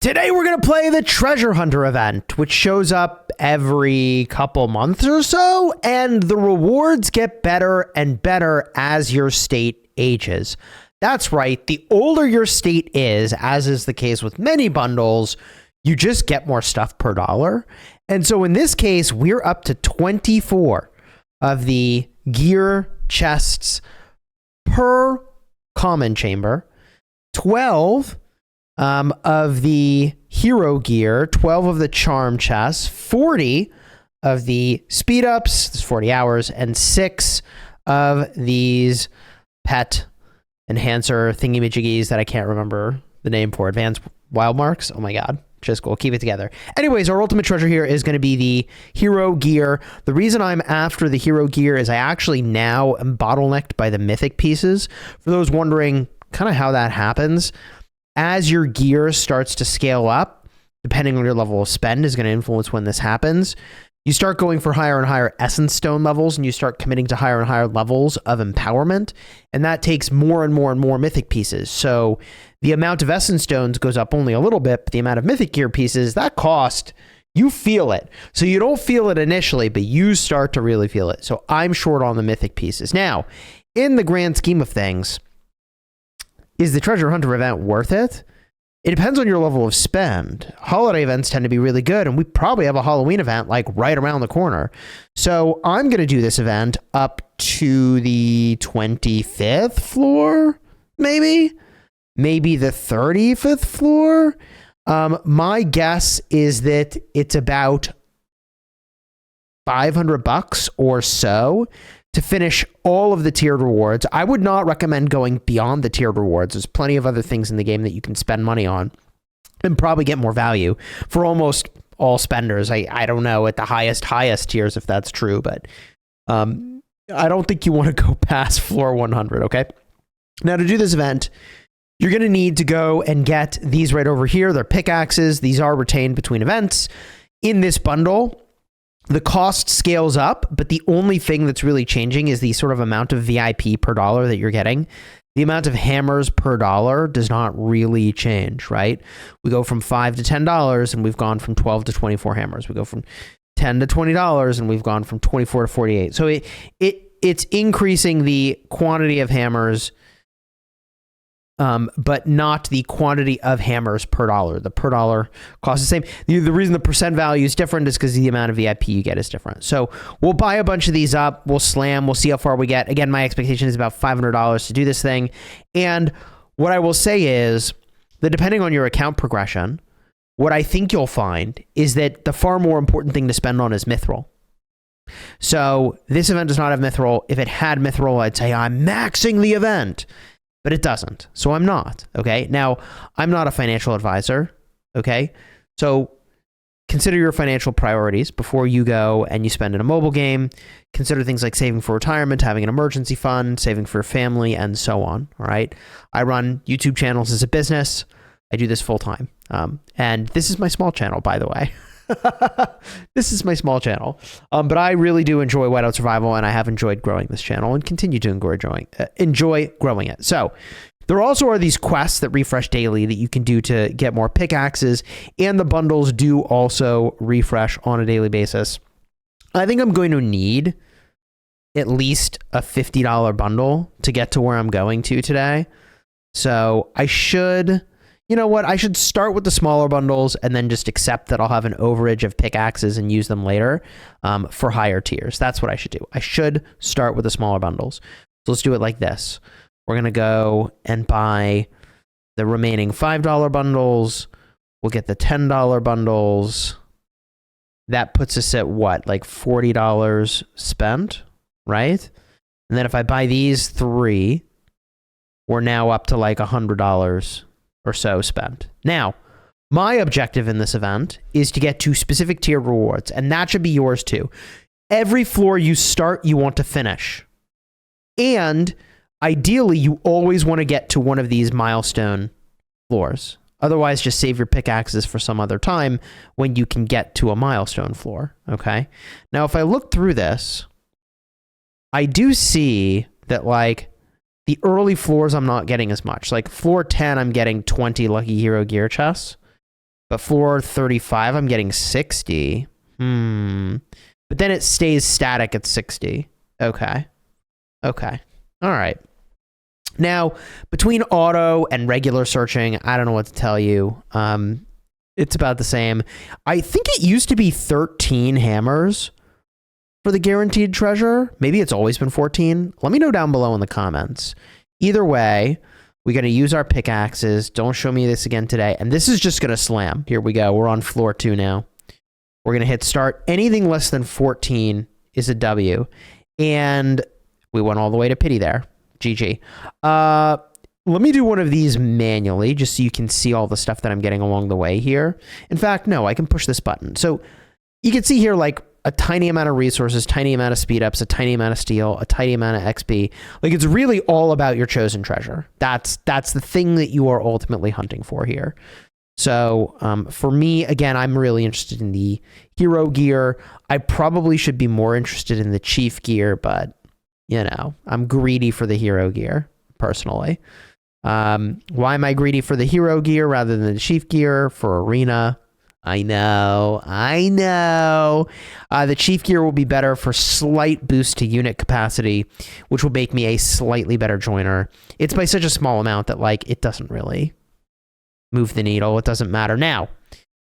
Today we're going to play the Treasure Hunter event, which shows up every couple months or so, and the rewards get better and better as your state ages. That's right, the older your state is, as is the case with many bundles, you just get more stuff per dollar. And so in this case, we're up to 24 of the gear chests per common chamber, 12 of the hero gear, 12 of the charm chests, 40 of the speed ups, that's 40 hours, and 6 of these pet enhancer thingy-majiggies that I can't remember the name for. Advanced wild marks? Oh my god. Just cool. Keep it together. Anyways, our ultimate treasure here is going to be the hero gear. The reason I'm after the hero gear is I actually now am bottlenecked by the mythic pieces. For those wondering kind of how that happens, as your gear starts to scale up, depending on your level of spend is going to influence when this happens. You start going for higher and higher essence stone levels, and you start committing to higher and higher levels of empowerment, and that takes more and more and more mythic pieces. So the amount of essence stones goes up only a little bit, but the amount of mythic gear pieces, that cost, you feel it. So you don't feel it initially, but you start to really feel it. So I'm short on the mythic pieces. Now, in the grand scheme of things, is the Treasure Hunter event worth it? It depends on your level of spend. Holiday events tend to be really good, and we probably have a Halloween event like right around the corner. So I'm going to do this event up to the 25th floor, maybe the 35th floor. My guess is that it's about $500 or so to finish all of the tiered rewards. I would not recommend going beyond the tiered rewards. There's plenty of other things in the game that you can spend money on and probably get more value for almost all spenders. I don't know at the highest tiers if that's true, but I don't think you want to go past floor 100, okay? Now to do this event, you're going to need to go and get these right over here. They're pickaxes. These are retained between events. In this bundle, the cost scales up, but the only thing that's really changing is the sort of amount of VIP per dollar that you're getting. The amount of hammers per dollar does not really change, right? We go from $5 to $10, and we've gone from 12 to 24 hammers. We go from $10 to $20, and we've gone from 24 to 48. So it's increasing the quantity of hammers, but not the quantity of hammers per dollar. The per dollar costs the same. The reason the percent value is different is because the amount of VIP you get is different. So we'll buy a bunch of these up. We'll slam. We'll see how far we get. Again, my expectation is about $500 to do this thing. And what I will say is that depending on your account progression, what I think you'll find is that the far more important thing to spend on is mithril. So this event does not have mithril. If it had mithril, I'd say I'm maxing the event. But it doesn't. So I'm not. Okay. Now, I'm not a financial advisor. Okay. So consider your financial priorities before you go and you spend in a mobile game. Consider things like saving for retirement, having an emergency fund, saving for your family, and so on. All right. I run YouTube channels as a business. I do this full time. And this is my small channel, by the way. This is my small channel. But I really do enjoy Whiteout Survival, and I have enjoyed growing this channel and continue to enjoy growing it. So there also are these quests that refresh daily that you can do to get more pickaxes, and the bundles do also refresh on a daily basis. I think I'm going to need at least a $50 bundle to get to where I'm going to today. So I should... You know what? I should start with the smaller bundles and then just accept that I'll have an overage of pickaxes and use them later for higher tiers. That's what I should do. I should start with the smaller bundles. So let's do it like this. We're going to go and buy the remaining $5 bundles. We'll get the $10 bundles. That puts us at what? Like $40 spent, right? And then if I buy these 3, we're now up to like $100 or so spent. Now, my objective in this event is to get to specific tier rewards, and that should be yours too. Every floor you start, you want to finish. And ideally, you always want to get to one of these milestone floors. Otherwise, just save your pickaxes for some other time when you can get to a milestone floor, okay? Now, if I look through this, I do see that, like, the early floors I'm not getting as much. Like floor 10, I'm getting 20 lucky hero gear chests. But floor 35, I'm getting 60. But then it stays static at 60. Okay. Okay. All right. Now, between auto and regular searching, I don't know what to tell you. It's about the same. I think it used to be 13 hammers for the guaranteed treasure. Maybe it's always been 14. Let me know down below in the comments. Either way, we're going to use our pickaxes. Don't show me this again today. And this is just going to slam. Here we go. We're on floor 2 now. We're going to hit start. Anything less than 14 is a W. And we went all the way to pity there. GG. Let me do one of these manually just so you can see all the stuff that I'm getting along the way here. In fact, no, I can push this button. So you can see here like a tiny amount of resources, tiny amount of speed ups, a tiny amount of steel, a tiny amount of XP. Like it's really all about your chosen treasure. That's the thing that you are ultimately hunting for here. So for me, again, I'm really interested in the hero gear. I probably should be more interested in the chief gear, but you know, I'm greedy for the hero gear personally. Why am I greedy for the hero gear rather than the chief gear for arena? I know. The chief gear will be better for slight boost to unit capacity, which will make me a slightly better joiner. It's by such a small amount that like it doesn't really move the needle. It doesn't matter. Now,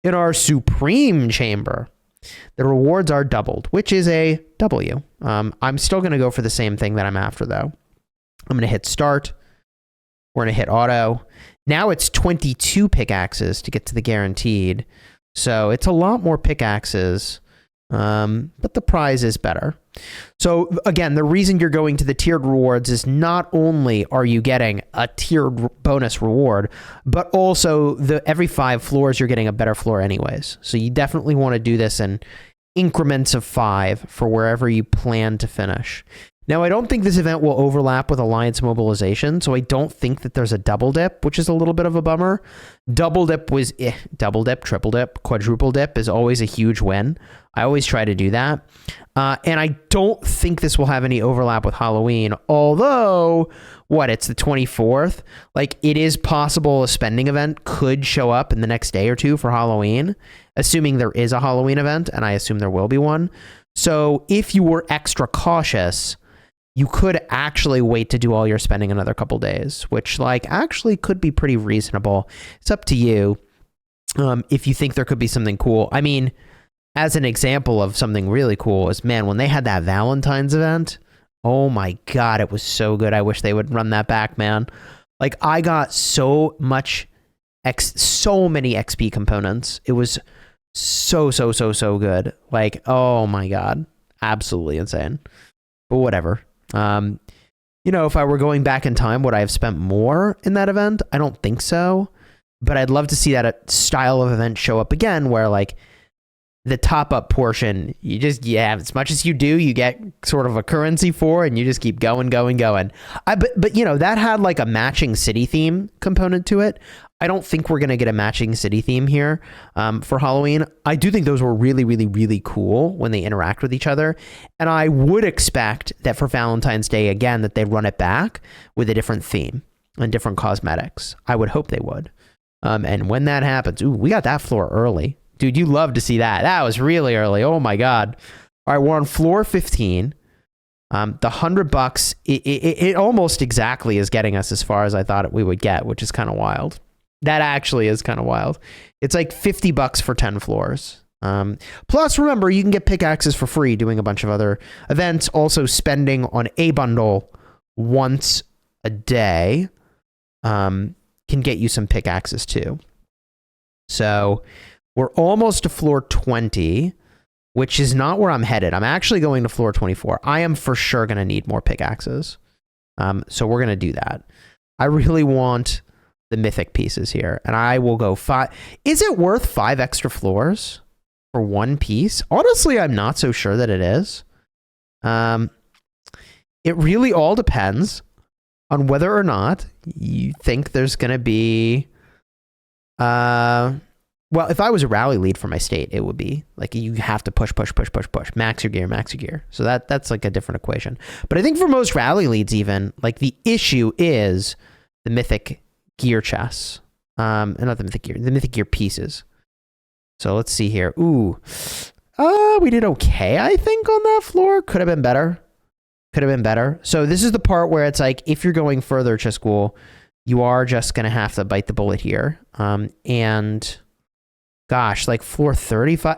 in our supreme chamber, the rewards are doubled, which is a W. I'm still going to go for the same thing that I'm after though. I'm going to hit start. We're going to hit auto. Now it's 22 pickaxes to get to the guaranteed. So it's a lot more pickaxes, but the prize is better. So again, the reason you're going to the tiered rewards is not only are you getting a tiered bonus reward, but also every 5 floors, you're getting a better floor anyways. So you definitely want to do this in increments of 5 for wherever you plan to finish. Now, I don't think this event will overlap with Alliance Mobilization, so I don't think that there's a double dip, which is a little bit of a bummer. Double dip was double dip, triple dip, quadruple dip is always a huge win. I always try to do that. And I don't think this will have any overlap with Halloween, although, it's the 24th? Like, it is possible a spending event could show up in the next day or two for Halloween, assuming there is a Halloween event, and I assume there will be one. So if you were extra cautious, you could actually wait to do all your spending another couple days, which like actually could be pretty reasonable. It's up to you if you think there could be something cool. I mean, as an example of something really cool is, man, when they had that Valentine's event, oh my God, it was so good. I wish they would run that back, man. Like I got so many XP components. It was so good. Like, oh my God, absolutely insane, but whatever. You know, if I were going back in time, would I have spent more in that event? I don't think so, but I'd love to see that style of event show up again where like the top up portion, you just, as much as you do, you get sort of a currency for, and you just keep going. But you know, that had like a matching city theme component to it. I don't think we're going to get a matching city theme here for Halloween. I do think those were really cool when they interact with each other. And I would expect that for Valentine's Day, again, that they run it back with a different theme and different cosmetics. I would hope they would. And when that happens, we got that floor early. Dude, you love to see that. That was really early. Oh my God. All right, we're on floor 15. The $100, it almost exactly is getting us as far as I thought we would get, which is kind of wild. That actually is kind of wild. It's like $50 for 10 floors. Plus, remember, you can get pickaxes for free doing a bunch of other events. Also, spending on a bundle once a day can get you some pickaxes too. So we're almost to floor 20, which is not where I'm headed. I'm actually going to floor 24. I am for sure going to need more pickaxes. So we're going to do that. I really want the mythic pieces here, and I will go 5. Is it worth 5 extra floors for 1 piece? Honestly, I'm not so sure that it is. It really all depends on whether or not you think there's going to be well, if I was a rally lead for my state, it would be like you have to push, max your gear. So that's like a different equation. But I think for most rally leads, even like the issue is the mythic gear chests, not the mythic gear pieces. So let's see here. Ooh. We did okay, I think, on that floor. Could have been better. Could have been better. So this is the part where it's like, if you're going further to school, you are just going to have to bite the bullet here. And gosh, like floor 35.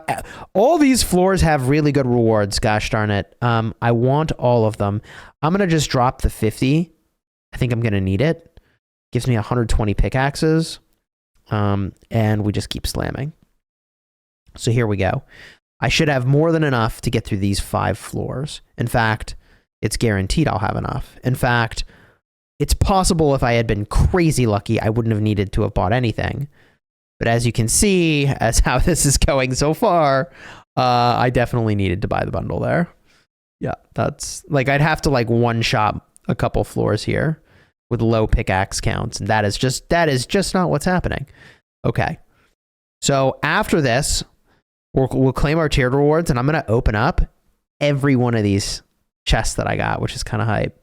All these floors have really good rewards. Gosh darn it. I want all of them. I'm going to just drop the 50. I think I'm going to need it. Gives me 120 pickaxes. And we just keep slamming. So here we go. I should have more than enough to get through these 5 floors. In fact, it's guaranteed I'll have enough. In fact, it's possible if I had been crazy lucky, I wouldn't have needed to have bought anything. But as you can see, as how this is going so far, I definitely needed to buy the bundle there. Yeah, that's like, I'd have to like one-shot a couple floors here with low pickaxe counts. And that is just not what's happening. Okay. So after this, we'll claim our tiered rewards, and I'm going to open up every one of these chests that I got, which is kind of hype.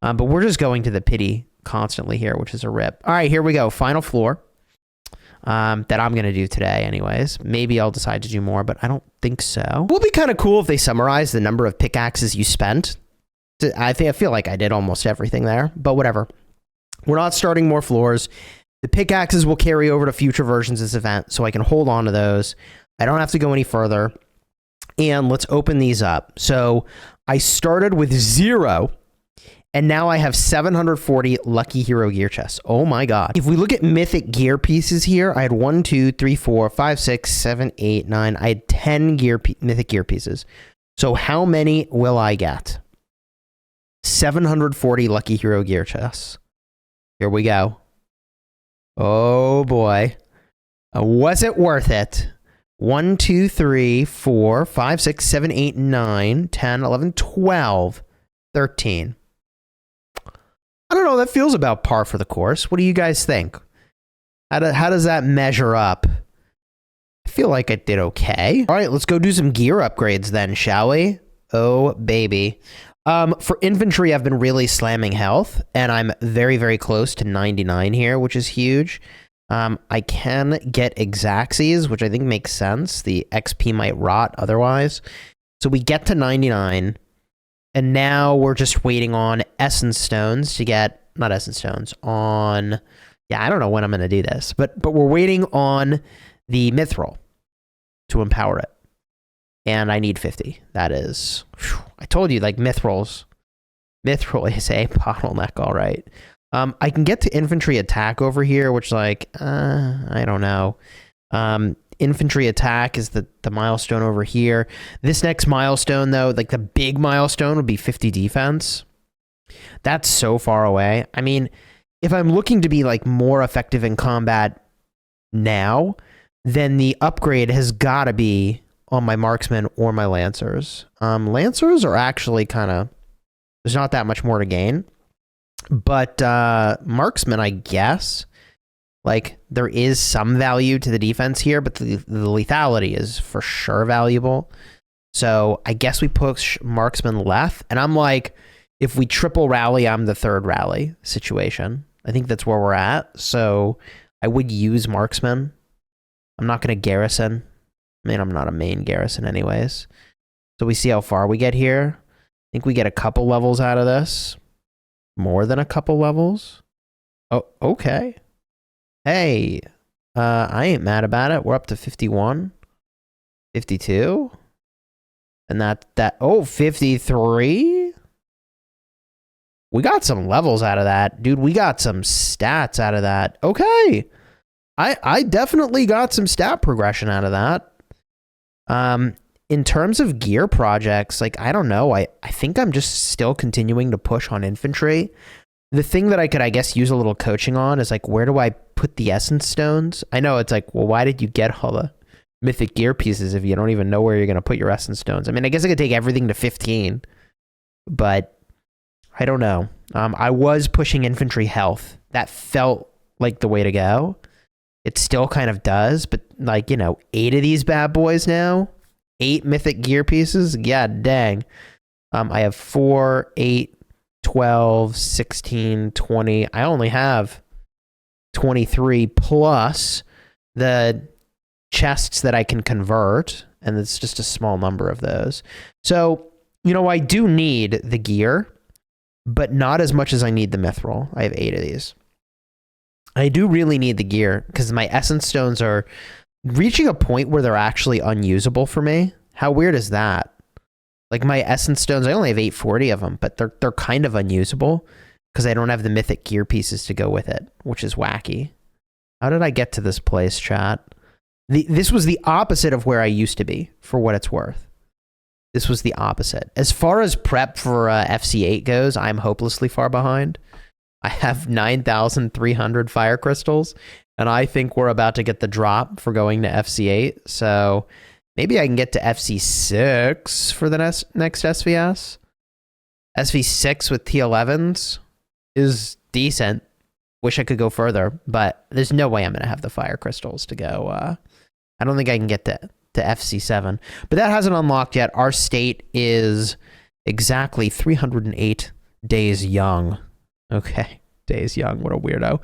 But we're just going to the pity constantly here, which is a rip. All right, here we go. Final floor that I'm going to do today anyways. Maybe I'll decide to do more, but I don't think so. It would be kind of cool if they summarize the number of pickaxes you spent. I feel like I did almost everything there, but whatever. We're not starting more floors. The pickaxes will carry over to future versions of this event, so I can hold on to those. I don't have to go any further. And let's open these up. So I started with 0, and now I have 740 lucky hero gear chests. Oh my god. If we look at mythic gear pieces here, I had 1, 2, 3, 4, 5, 6, 7, 8, 9. I had 10 mythic gear pieces. So how many will I get? 740 lucky hero gear chests. Here we go. Oh boy. Was it worth it? 1, 2, 3, 4, 5, 6, 7, 8, 9, 10, 11, 12, 13. I don't know. That feels about par for the course. What do you guys think? How does that measure up? I feel like I did okay. All right, let's go do some gear upgrades then, shall we? Oh, baby. For infantry, I've been really slamming health, and I'm very, very close to 99 here, which is huge. I can get Exaxes, which I think makes sense. The XP might rot otherwise. So we get to 99, and now we're just waiting on Essence Stones to get, not Essence Stones, on, yeah, I don't know when I'm going to do this, but we're waiting on the Mithril to empower it. And I need 50. That is, whew, I told you, like, Mithril is a bottleneck, all right. I can get to infantry attack over here, which, like, I don't know. Infantry attack is the milestone over here. This next milestone, though, like the big milestone would be 50 defense. That's so far away. I mean, if I'm looking to be, like, more effective in combat now, then the upgrade has got to be on my marksmen or my lancers. Lancers are actually kind of, there's not that much more to gain. But marksman, I guess, like, there is some value to the defense here, but the lethality is for sure valuable. So I guess we push marksman left, and I'm like, if we triple rally, I'm the third rally situation. I think that's where we're at. So I would use marksman. I'm not going to garrison. I mean, I'm not a main garrison anyways. So we see how far we get here. I think we get a couple levels out of this. More than a couple levels. Oh, okay. Hey, I ain't mad about it. We're up to 51, 52, and oh, 53. We got some levels out of that, dude. We got some stats out of that. Okay, I definitely got some stat progression out of that. In terms of gear projects, like, I don't know. I think I'm just still continuing to push on infantry. The thing that I could, I guess, use a little coaching on is, like, where do I put the essence stones? I know it's like, well, why did you get all the mythic gear pieces if you don't even know where you're going to put your essence stones? I mean, I guess I could take everything to 15, but I don't know. I was pushing infantry health. That felt like the way to go. It still kind of does, but, like, you know, 8 of these bad boys now. 8 mythic gear pieces? Yeah, dang. I have 4, 8, 12, 16, 20. I only have 23 plus the chests that I can convert, and it's just a small number of those. So, I do need the gear, but not as much as I need the mithril. I have 8 of these. I do really need the gear because my essence stones are reaching a point where they're actually unusable for me. How weird is that? Like my essence stones, I only have 840 of them, but they're kind of unusable because I don't have the mythic gear pieces to go with it, which is wacky. How did I get to this place, chat? This was the opposite of where I used to be, for what it's worth. This was the opposite. As far as prep for FC8 goes, I'm hopelessly far behind. I have 9,300 fire crystals, and I think we're about to get the drop for going to FC8. So maybe I can get to FC6 for the next SVS. SV6 with T11s is decent. Wish I could go further, but there's no way I'm going to have the fire crystals to go. I don't think I can get to FC7, but that hasn't unlocked yet. Our state is exactly 308 days young. Okay, days young. What a weirdo.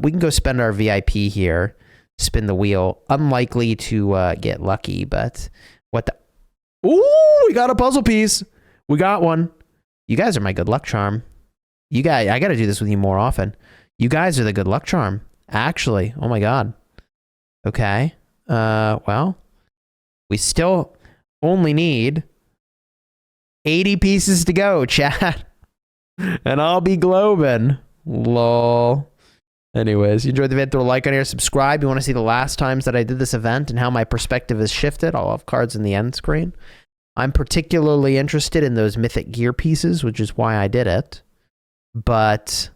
We can go spend our VIP here. Spin the wheel. Unlikely to get lucky, but what the... Ooh, we got a puzzle piece. We got one. You guys are my good luck charm. You guys, I got to do this with you more often. You guys are the good luck charm. Actually, oh my God. Okay. Well, we still only need 80 pieces to go, chat. And I'll be globing. Lol. Anyways, you enjoyed the video, throw a like on here, subscribe. You want to see the last times that I did this event and how my perspective has shifted? I'll have cards in the end screen. I'm particularly interested in those mythic gear pieces, which is why I did it. But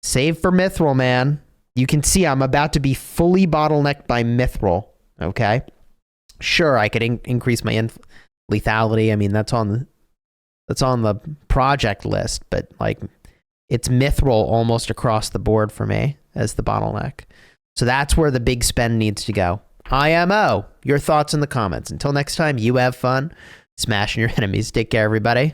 save for mithril, man. You can see I'm about to be fully bottlenecked by mithril. Okay, sure, I could increase my lethality. I mean, that's on the project list, but like, it's mithril almost across the board for me as the bottleneck. So that's where the big spend needs to go. IMO. Your thoughts in the comments. Until next time, you have fun smashing your enemies. Take care, everybody.